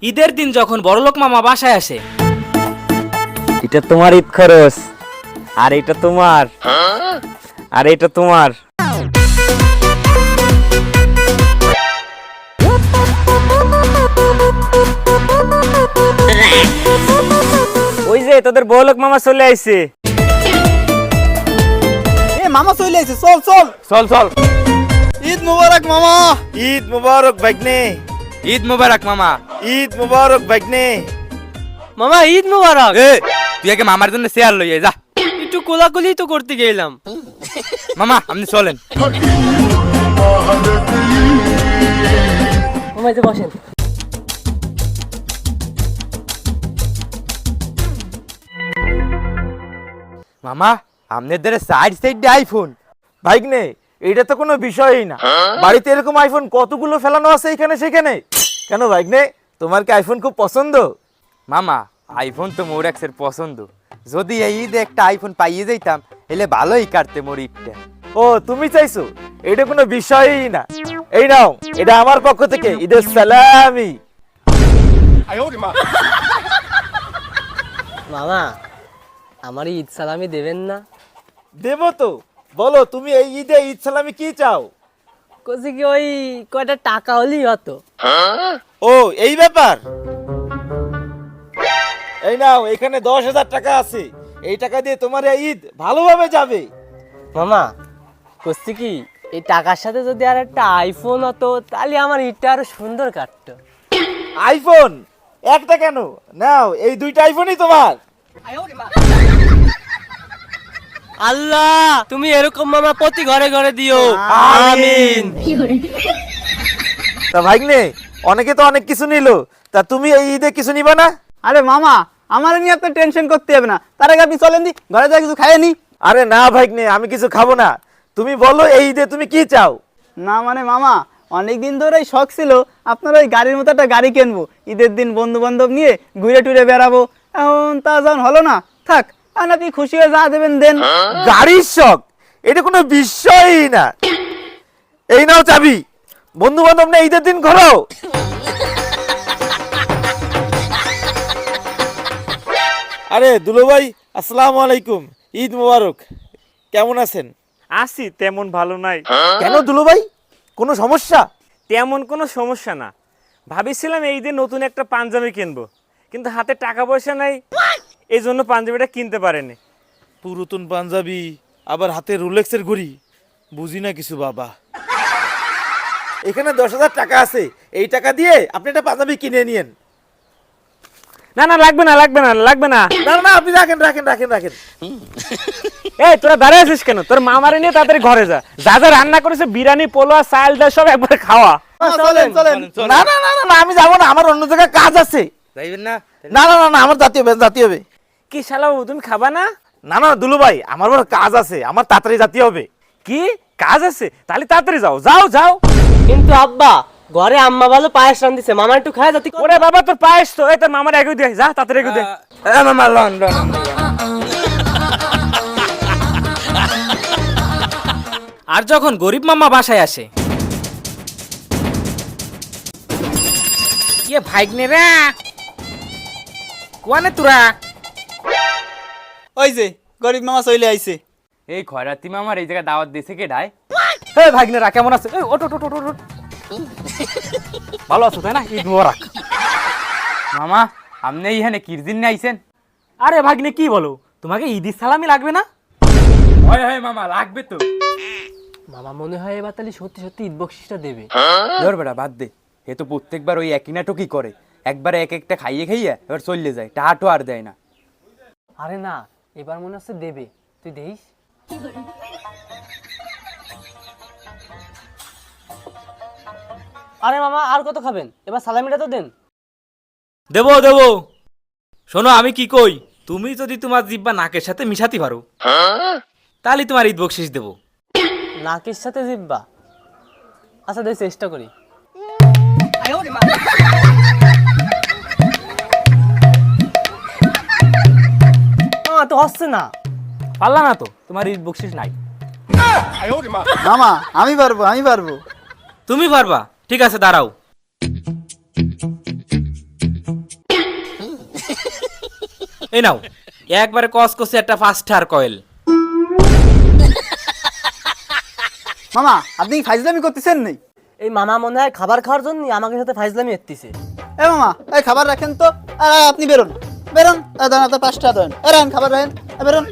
ঈদের দিন যখন বড়লোক মামা বাসায় আসে, এটা তোমার ঈদ খরচ, আর এটা তোমার, আর এটা তোমার। ওই যে তোদের বড়লোক মামা চলে আইছে। এ মামা চলে আইছে, চল চল চল চল। ঈদ মুবারক মামা। ঈদ মুবারক ভাগ্নে। ঈদ মোবারক মামা। ঈদ মুবারক ভাগ্নে। মামা ঈদ মুবারক। এ তুই আগে মামার জন্য শেয়ার লইয়ে যা। একটু কোলাকুলি তো করতে গেলাম। মামা আপনি চলেন। মামা এই যে বসেন। মামা আপনাদের সাইড সাইড আইফোন। ভাগ্নে, এটা তো কোনো বিষয়ই না। বাড়িতে এরকম আইফোন কতগুলো ফেলানো আছে এখানে সেখানে। কেন ভাগ্নে, তোমার কি আইফোন খুব পছন্দ? মামা আইফোন তো মোর এক্সের পছন্দ। যদি এই ঈদে একটা আইফোন পাইয়ে যাইতাম এলে ভালোই কাটতে মোর ঈদটা। ও তুমি চাইছো? এটা কোনো বিষয়ই না। এই নাও, এটা আমার পক্ষ থেকে ঈদের সালামি। মামা আমার ঈদ সালামি দেবেন না? দেবো তো। বলো তুমি এই ঈদে ঈদ সালামি কি চাও? কইছি কি ওই কয়টা টাকা হলেই হতো। ও এই ব্যাপার। এই নাও, এখানে 10,000 টাকা আছে। এই টাকা দিয়ে তোমার এই ঈদ ভালোভাবে যাবে। মামা কইছি কি এই টাকার সাথে যদি আর একটা আইফোন হতো তাহলে আমার ঈদটা আরো সুন্দর কাটতো। আইফোন একটা কেন, নাও এই দুইটা আইফোনই তোমার। আল্লাহ তুমি এরকম মামা প্রতি ঘরে ঘরে দিও, আমিন। তা ভাগ্নে, অনেকে তো অনেক কিছু নিল, তা তুমি এই ঈদে কিছু নিবা না? আরে মামা, আমার নিয়ে আপনি টেনশন করতে হবে না। তার আগে আপনি চলেন দি, ঘরে যা কিছু খাইয়ে নি। আরে না ভাগ্নে, আমি কিছু খাবো না। তুমি বলো এই ঈদে তুমি কি চাও? না মানে মামা, অনেকদিন ধরেই শখ ছিল আপনার ওই গাড়ির মতো একটা গাড়ি কিনবো, ঈদের দিন বন্ধু বান্ধব নিয়ে ঘুরে টুরে বেড়াবো। এখন তা যখন হলো না, থাক, আর আপনি খুশি হয়ে যা দেবেন দেন। গাড়ির শখ? এটা কোনো বিষয়ই না। এই নাও চাবি, বন্ধু বান্ধব না ঈদের দিন ঘোরো। আরে দুলো ভাই, আসসালামু আলাইকুম, ঈদ মোবারক। কেমন আছেন? আছি, তেমন ভালো নাই। কেন দুলো ভাই, কোনো সমস্যা? তেমন কোনো সমস্যা না। ভাবিছিলাম এই দিন নতুন একটা পাঞ্জাবি কিনবো, কিন্তু হাতে টাকা পয়সা নাই, এই জন্য পাঞ্জাবিটা কিনতে পারেনি। পুরাতন পাঞ্জাবি, আবার হাতে রোলেক্সের ঘড়ি, বুঝি না কিছু বাবা। এখানে 10,000 টাকা আছে, এই টাকা দিয়ে আপনি একটা পাঞ্জাবি কিনে নিয়েন। না না, লাগবে না লাগবে না লাগবে না। না না, আপনি রাখেন রাখেন রাখেন রাখেন। এই তোরা দাঁড়িয়ে আছিস কেন? তোর মামারে নিয়ে তাড়াতাড়ি ঘরে যা। যা যা রান্না করেছে বিরিয়ানি, পোলোয়া, চাল ডাল সব একবার খাওয়া। চলেন চলেন। না না না না না, আমি যাবো না, আমার অন্য জায়গায় কাজ আছে। যাইবেন না? না না না না, আমার জাতি হবে জাতি হবে। কি শালা বাবু, তুমি খাবা না? না না দুলু ভাই, আমার বড় কাজ আছে, আমার তাড়াতাড়ি জাতি হবে। কি কাজ আছে? তাহলে তাড়াতাড়ি যাও যাও যাও। কিন্তু আব্বা ঘরে আম্মা ভালো পায়েস রান্ধিছে, মামা একটু খায় যাতে। ওরে বাবা, তোর পায়েস তো, এই তোর মামার এগো দে, যা তাড়াতাড়ি এগো দে। মামা লন লন। আর যখন গরিব মামা বাসায় আসে, ইয়ে ভাইগনে রে, কোয়ানে তোরা? ওই যে গরিব মামা চলে আইছে। এই খয়রাতি মামার এই জায়গায় দাওয়াত দিছে কে ডাই? হে ভাগ্নেরা কেমন আছে? এই ওঠ ওঠ ওঠ ওঠ, ওঠ। ভালো আছো তাই না? ঈদ মোবারক। মামা আপনি এইখানে কিরদিন নিয়ে আইছেন? আরে ভাগ্নে কি বলো, তোমাকে ঈদের সালামি লাগবে না? হয় হয় মামা, লাগবে তো। মামা মনে হয় এবার তাহলে সত্যি সত্যি ঈদ বকশিসটা দেবে। ধর বেটা বাদ দে, এ তো প্রত্যেকবার ওই একই নাটকই করে। একবার এক একটা খাইয়ে খাইয়ে এবার চলে যায়, টাহাটো আর দেয় না। আরে না, এবার মনে হচ্ছে দেবে, তুই দেখিস। আরে মামা আর কত খাবেন? এবার সালামিটা তো দেন। দেবো দেবো। শোনো আমি কি কই, তুমি যদি তোমার জিব্বা নাকের সাথে মিশাতে পারো তাহলে তোমার ঈদ বকশিস দেবো। নাকের সাথে জিব্বা? আচ্ছা দেখ চেষ্টা করি। তো হচ্ছে না। পারলা না তো, তোমার ঈদ বকশিস নাই। মামা আমি পারবো আমি পারবো। তুমি পারবা? ঠিক আছে দাঁড়াও। এই নাও একবারে কস কষে একটা ফাস্টার কয়েল। মামা আপনি কি ফাইজলামি করতেছেন নেই? এই মামা মনে হয় খাবার খাওয়ার জন্য আমাকে সাথে ফাইজলামি এত্তিছে। এ মামা এই খাবার রাখেন তো। আপনি বেরোন বেরোন, দাঁড়ান আপনার 5 টাকা দেন। রাখেন খাবার রাখেন, বেরোন।